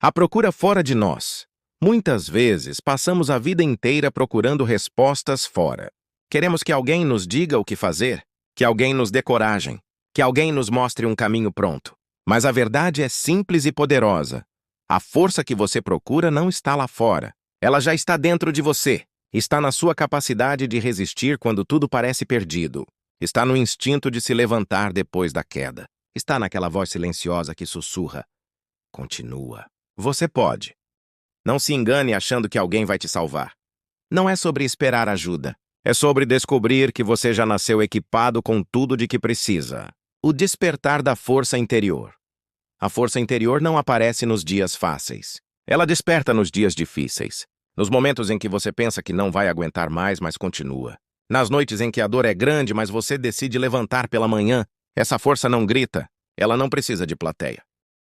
A procura fora de nós. Muitas vezes passamos a vida inteira procurando respostas fora. Queremos que alguém nos diga o que fazer, que alguém nos dê coragem, que alguém nos mostre um caminho pronto. Mas a verdade é simples e poderosa. A força que você procura não está lá fora. Ela já está dentro de você. Está na sua capacidade de resistir quando tudo parece perdido. Está no instinto de se levantar depois da queda. Está naquela voz silenciosa que sussurra: continua. Você pode. Não se engane achando que alguém vai te salvar. Não é sobre esperar ajuda. É sobre descobrir que você já nasceu equipado com tudo de que precisa. O despertar da força interior. A força interior não aparece nos dias fáceis. Ela desperta nos dias difíceis. Nos momentos em que você pensa que não vai aguentar mais, mas continua. Nas noites em que a dor é grande, mas você decide levantar pela manhã, essa força não grita. Ela não precisa de plateia.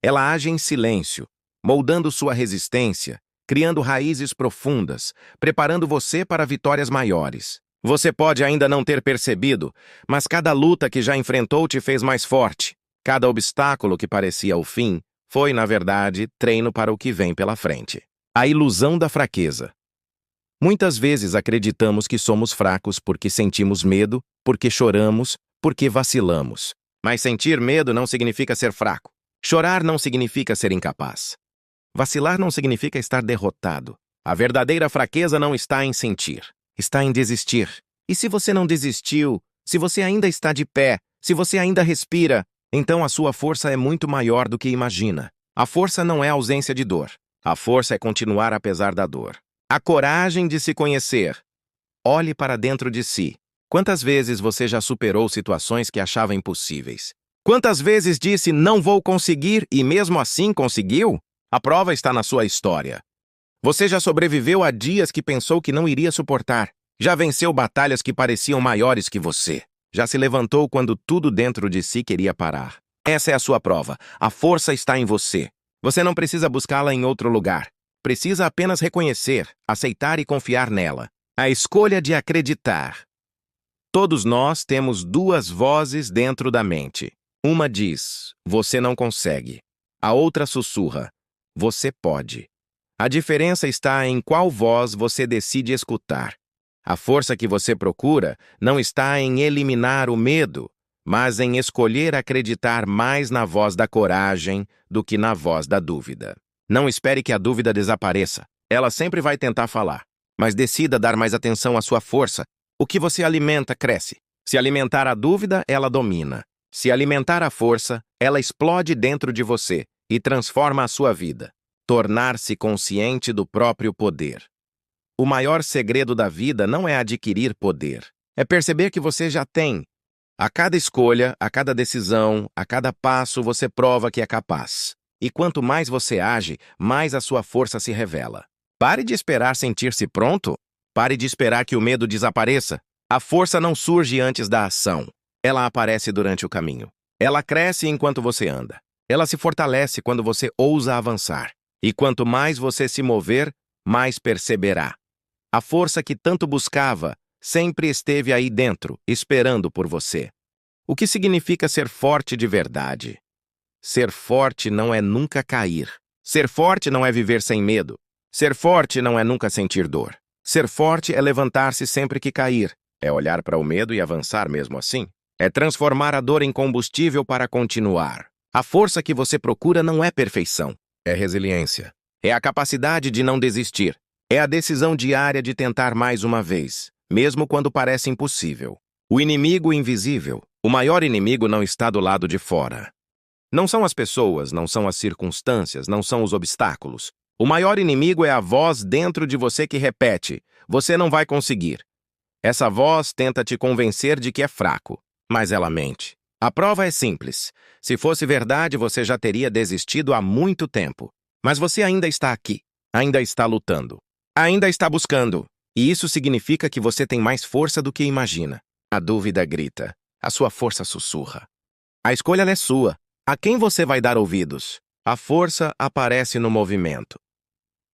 Ela age em silêncio, moldando sua resistência, criando raízes profundas, preparando você para vitórias maiores. Você pode ainda não ter percebido, mas cada luta que já enfrentou te fez mais forte. Cada obstáculo que parecia o fim foi, na verdade, treino para o que vem pela frente. A ilusão da fraqueza. Muitas vezes acreditamos que somos fracos porque sentimos medo, porque choramos, porque vacilamos. Mas sentir medo não significa ser fraco. Chorar não significa ser incapaz. Vacilar não significa estar derrotado. A verdadeira fraqueza não está em sentir, está em desistir. E se você não desistiu, se você ainda está de pé, se você ainda respira, então a sua força é muito maior do que imagina. A força não é ausência de dor. A força é continuar apesar da dor. A coragem de se conhecer. Olhe para dentro de si. Quantas vezes você já superou situações que achava impossíveis? Quantas vezes disse não vou conseguir e mesmo assim conseguiu? A prova está na sua história. Você já sobreviveu a dias que pensou que não iria suportar. Já venceu batalhas que pareciam maiores que você. Já se levantou quando tudo dentro de si queria parar. Essa é a sua prova. A força está em você. Você não precisa buscá-la em outro lugar. Precisa apenas reconhecer, aceitar e confiar nela. A escolha de acreditar. Todos nós temos duas vozes dentro da mente. Uma diz, você não consegue. A outra sussurra, você pode. A diferença está em qual voz você decide escutar. A força que você procura não está em eliminar o medo, mas em escolher acreditar mais na voz da coragem do que na voz da dúvida. Não espere que a dúvida desapareça. Ela sempre vai tentar falar. Mas decida dar mais atenção à sua força. O que você alimenta cresce. Se alimentar a dúvida, ela domina. Se alimentar a força, ela explode dentro de você e transforma a sua vida. Tornar-se consciente do próprio poder. O maior segredo da vida não é adquirir poder. É perceber que você já tem. A cada escolha, a cada decisão, a cada passo, você prova que é capaz. E quanto mais você age, mais a sua força se revela. Pare de esperar sentir-se pronto. Pare de esperar que o medo desapareça. A força não surge antes da ação. Ela aparece durante o caminho. Ela cresce enquanto você anda. Ela se fortalece quando você ousa avançar. E quanto mais você se mover, mais perceberá. A força que tanto buscava sempre esteve aí dentro, esperando por você. O que significa ser forte de verdade? Ser forte não é nunca cair. Ser forte não é viver sem medo. Ser forte não é nunca sentir dor. Ser forte é levantar-se sempre que cair. É olhar para o medo e avançar mesmo assim. É transformar a dor em combustível para continuar. A força que você procura não é perfeição. É resiliência. É a capacidade de não desistir. É a decisão diária de tentar mais uma vez, mesmo quando parece impossível. O inimigo invisível. O maior inimigo não está do lado de fora. Não são as pessoas, não são as circunstâncias, não são os obstáculos. O maior inimigo é a voz dentro de você que repete, você não vai conseguir. Essa voz tenta te convencer de que é fraco, mas ela mente. A prova é simples. Se fosse verdade, você já teria desistido há muito tempo. Mas você ainda está aqui, ainda está lutando, ainda está buscando. E isso significa que você tem mais força do que imagina. A dúvida grita, a sua força sussurra. A escolha é sua. A quem você vai dar ouvidos? A força aparece no movimento.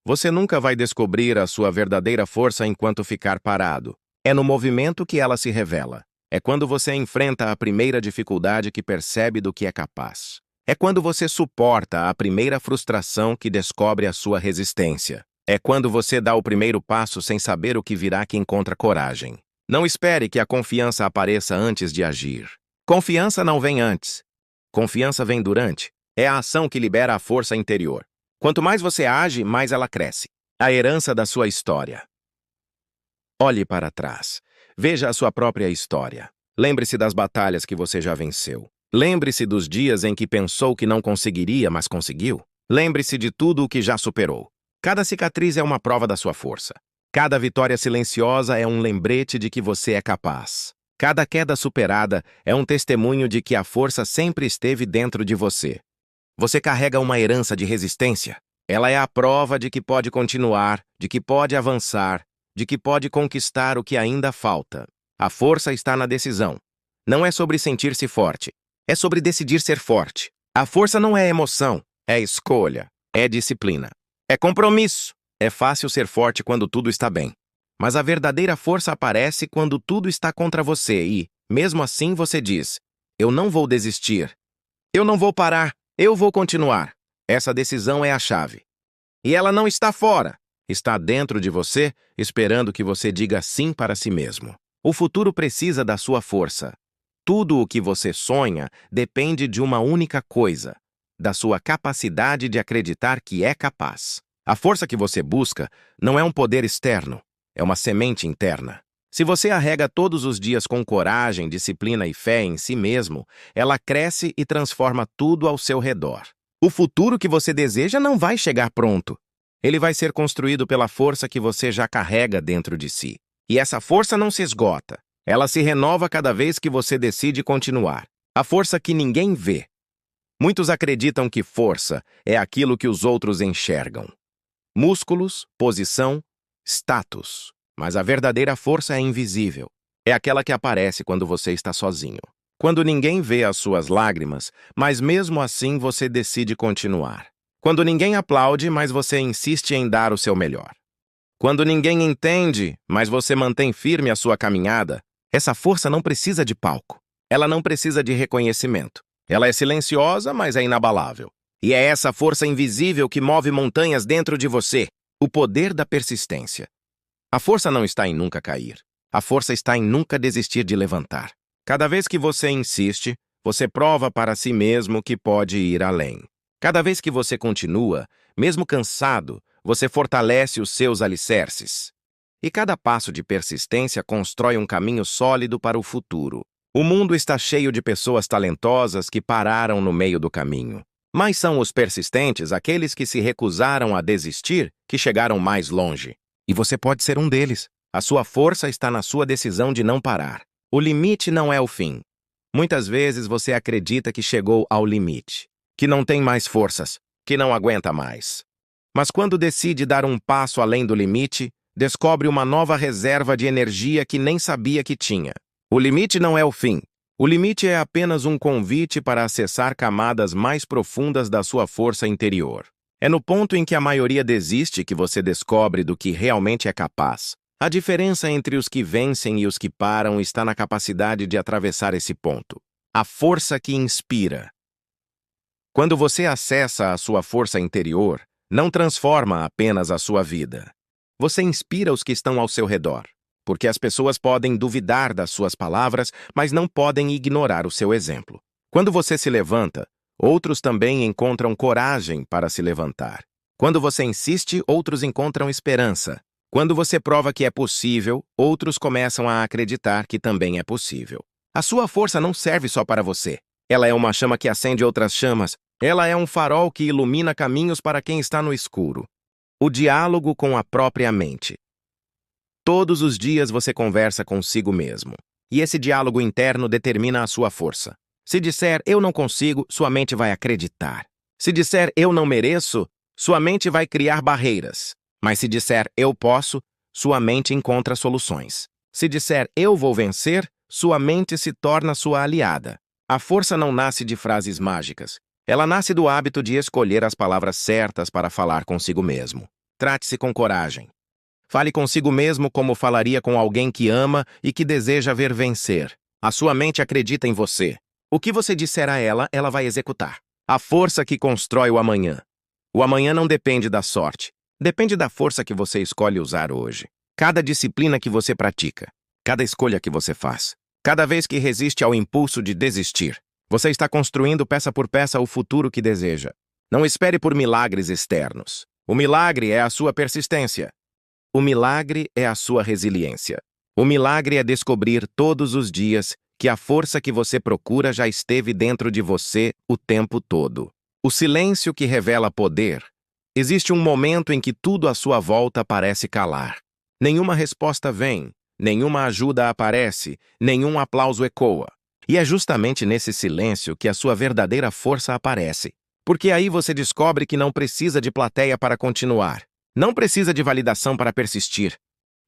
Você nunca vai descobrir a sua verdadeira força enquanto ficar parado. É no movimento que ela se revela. É quando você enfrenta a primeira dificuldade que percebe do que é capaz. É quando você suporta a primeira frustração que descobre a sua resistência. É quando você dá o primeiro passo sem saber o que virá que encontra coragem. Não espere que a confiança apareça antes de agir. Confiança não vem antes. Confiança vem durante. É a ação que libera a força interior. Quanto mais você age, mais ela cresce. A herança da sua história. Olhe para trás. Veja a sua própria história. Lembre-se das batalhas que você já venceu. Lembre-se dos dias em que pensou que não conseguiria, mas conseguiu. Lembre-se de tudo o que já superou. Cada cicatriz é uma prova da sua força. Cada vitória silenciosa é um lembrete de que você é capaz. Cada queda superada é um testemunho de que a força sempre esteve dentro de você. Você carrega uma herança de resistência. Ela é a prova de que pode continuar, de que pode avançar, de que pode conquistar o que ainda falta. A força está na decisão. Não é sobre sentir-se forte. É sobre decidir ser forte. A força não é emoção, é escolha, é disciplina, é compromisso. É fácil ser forte quando tudo está bem. Mas a verdadeira força aparece quando tudo está contra você e, mesmo assim, você diz: eu não vou desistir. Eu não vou parar. Eu vou continuar. Essa decisão é a chave. E ela não está fora. Está dentro de você, esperando que você diga sim para si mesmo. O futuro precisa da sua força. Tudo o que você sonha depende de uma única coisa: da sua capacidade de acreditar que é capaz. A força que você busca não é um poder externo, é uma semente interna. Se você a rega todos os dias com coragem, disciplina e fé em si mesmo, ela cresce e transforma tudo ao seu redor. O futuro que você deseja não vai chegar pronto. Ele vai ser construído pela força que você já carrega dentro de si. E essa força não se esgota. Ela se renova cada vez que você decide continuar. A força que ninguém vê. Muitos acreditam que força é aquilo que os outros enxergam. Músculos, posição, status. Mas a verdadeira força é invisível. É aquela que aparece quando você está sozinho. Quando ninguém vê as suas lágrimas, mas mesmo assim você decide continuar. Quando ninguém aplaude, mas você insiste em dar o seu melhor. Quando ninguém entende, mas você mantém firme a sua caminhada, essa força não precisa de palco. Ela não precisa de reconhecimento. Ela é silenciosa, mas é inabalável. E é essa força invisível que move montanhas dentro de você. O poder da persistência. A força não está em nunca cair. A força está em nunca desistir de levantar. Cada vez que você insiste, você prova para si mesmo que pode ir além. Cada vez que você continua, mesmo cansado, você fortalece os seus alicerces. E cada passo de persistência constrói um caminho sólido para o futuro. O mundo está cheio de pessoas talentosas que pararam no meio do caminho. Mas são os persistentes, aqueles que se recusaram a desistir, que chegaram mais longe. E você pode ser um deles. A sua força está na sua decisão de não parar. O limite não é o fim. Muitas vezes você acredita que chegou ao limite, que não tem mais forças, que não aguenta mais. Mas quando decide dar um passo além do limite, descobre uma nova reserva de energia que nem sabia que tinha. O limite não é o fim. O limite é apenas um convite para acessar camadas mais profundas da sua força interior. É no ponto em que a maioria desiste que você descobre do que realmente é capaz. A diferença entre os que vencem e os que param está na capacidade de atravessar esse ponto. A força que inspira. Quando você acessa a sua força interior, não transforma apenas a sua vida. Você inspira os que estão ao seu redor. Porque as pessoas podem duvidar das suas palavras, mas não podem ignorar o seu exemplo. Quando você se levanta, outros também encontram coragem para se levantar. Quando você insiste, outros encontram esperança. Quando você prova que é possível, outros começam a acreditar que também é possível. A sua força não serve só para você. Ela é uma chama que acende outras chamas. Ela é um farol que ilumina caminhos para quem está no escuro. O diálogo com a própria mente. Todos os dias você conversa consigo mesmo. E esse diálogo interno determina a sua força. Se disser eu não consigo, sua mente vai acreditar. Se disser eu não mereço, sua mente vai criar barreiras. Mas se disser eu posso, sua mente encontra soluções. Se disser eu vou vencer, sua mente se torna sua aliada. A força não nasce de frases mágicas. Ela nasce do hábito de escolher as palavras certas para falar consigo mesmo. Trate-se com coragem. Fale consigo mesmo como falaria com alguém que ama e que deseja ver vencer. A sua mente acredita em você. O que você disser a ela, ela vai executar. A força que constrói o amanhã. O amanhã não depende da sorte. Depende da força que você escolhe usar hoje. Cada disciplina que você pratica, cada escolha que você faz, cada vez que resiste ao impulso de desistir, você está construindo peça por peça o futuro que deseja. Não espere por milagres externos. O milagre é a sua persistência. O milagre é a sua resiliência. O milagre é descobrir todos os dias que a força que você procura já esteve dentro de você o tempo todo. O silêncio que revela poder. Existe um momento em que tudo à sua volta parece calar. Nenhuma resposta vem, nenhuma ajuda aparece, nenhum aplauso ecoa. E é justamente nesse silêncio que a sua verdadeira força aparece. Porque aí você descobre que não precisa de plateia para continuar. Não precisa de validação para persistir.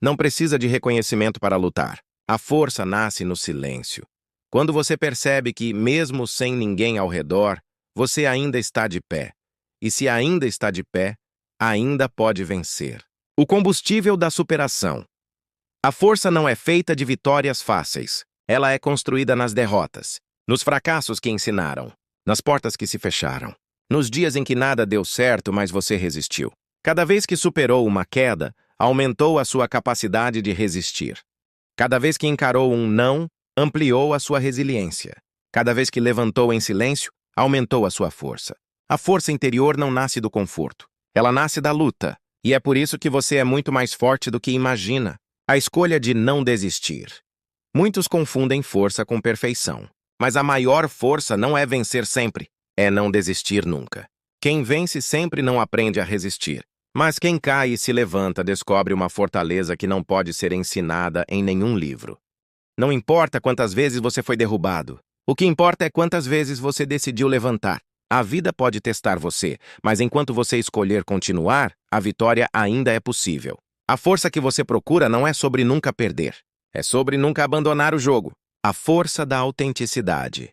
Não precisa de reconhecimento para lutar. A força nasce no silêncio. Quando você percebe que, mesmo sem ninguém ao redor, você ainda está de pé. E se ainda está de pé, ainda pode vencer. O combustível da superação. A força não é feita de vitórias fáceis. Ela é construída nas derrotas, nos fracassos que ensinaram, nas portas que se fecharam, nos dias em que nada deu certo, mas você resistiu. Cada vez que superou uma queda, aumentou a sua capacidade de resistir. Cada vez que encarou um não, ampliou a sua resiliência. Cada vez que levantou em silêncio, aumentou a sua força. A força interior não nasce do conforto. Ela nasce da luta. E é por isso que você é muito mais forte do que imagina. A escolha de não desistir. Muitos confundem força com perfeição. Mas a maior força não é vencer sempre. É não desistir nunca. Quem vence sempre não aprende a resistir. Mas quem cai e se levanta descobre uma fortaleza que não pode ser ensinada em nenhum livro. Não importa quantas vezes você foi derrubado. O que importa é quantas vezes você decidiu levantar. A vida pode testar você, mas enquanto você escolher continuar, a vitória ainda é possível. A força que você procura não é sobre nunca perder. É sobre nunca abandonar o jogo. A força da autenticidade.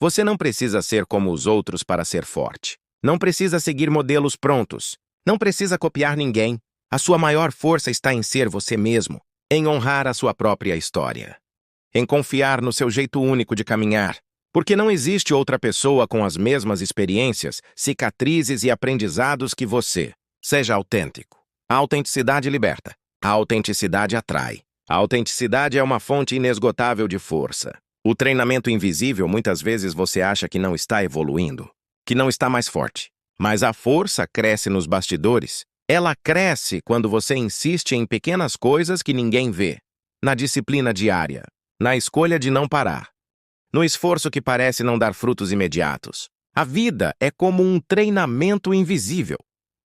Você não precisa ser como os outros para ser forte. Não precisa seguir modelos prontos. Não precisa copiar ninguém. A sua maior força está em ser você mesmo, em honrar a sua própria história, em confiar no seu jeito único de caminhar, porque não existe outra pessoa com as mesmas experiências, cicatrizes e aprendizados que você. Seja autêntico. A autenticidade liberta. A autenticidade atrai. A autenticidade é uma fonte inesgotável de força. O treinamento invisível, muitas vezes você acha que não está evoluindo, que não está mais forte. Mas a força cresce nos bastidores. Ela cresce quando você insiste em pequenas coisas que ninguém vê. Na disciplina diária. Na escolha de não parar. No esforço que parece não dar frutos imediatos. A vida é como um treinamento invisível.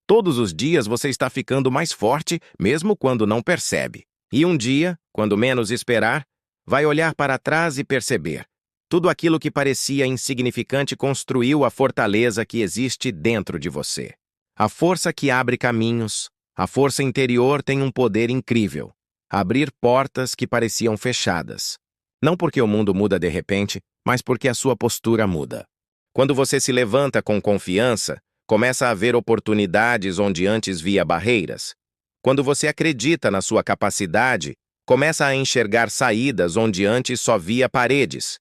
Todos os dias você está ficando mais forte, mesmo quando não percebe. E um dia, quando menos esperar, vai olhar para trás e perceber. Tudo aquilo que parecia insignificante construiu a fortaleza que existe dentro de você. A força que abre caminhos, a força interior tem um poder incrível. Abrir portas que pareciam fechadas. Não porque o mundo muda de repente, mas porque a sua postura muda. Quando você se levanta com confiança, começa a ver oportunidades onde antes via barreiras. Quando você acredita na sua capacidade, começa a enxergar saídas onde antes só via paredes.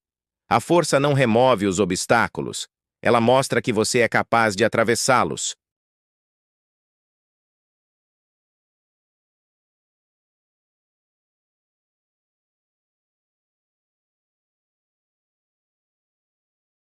A força não remove os obstáculos. Ela mostra que você é capaz de atravessá-los.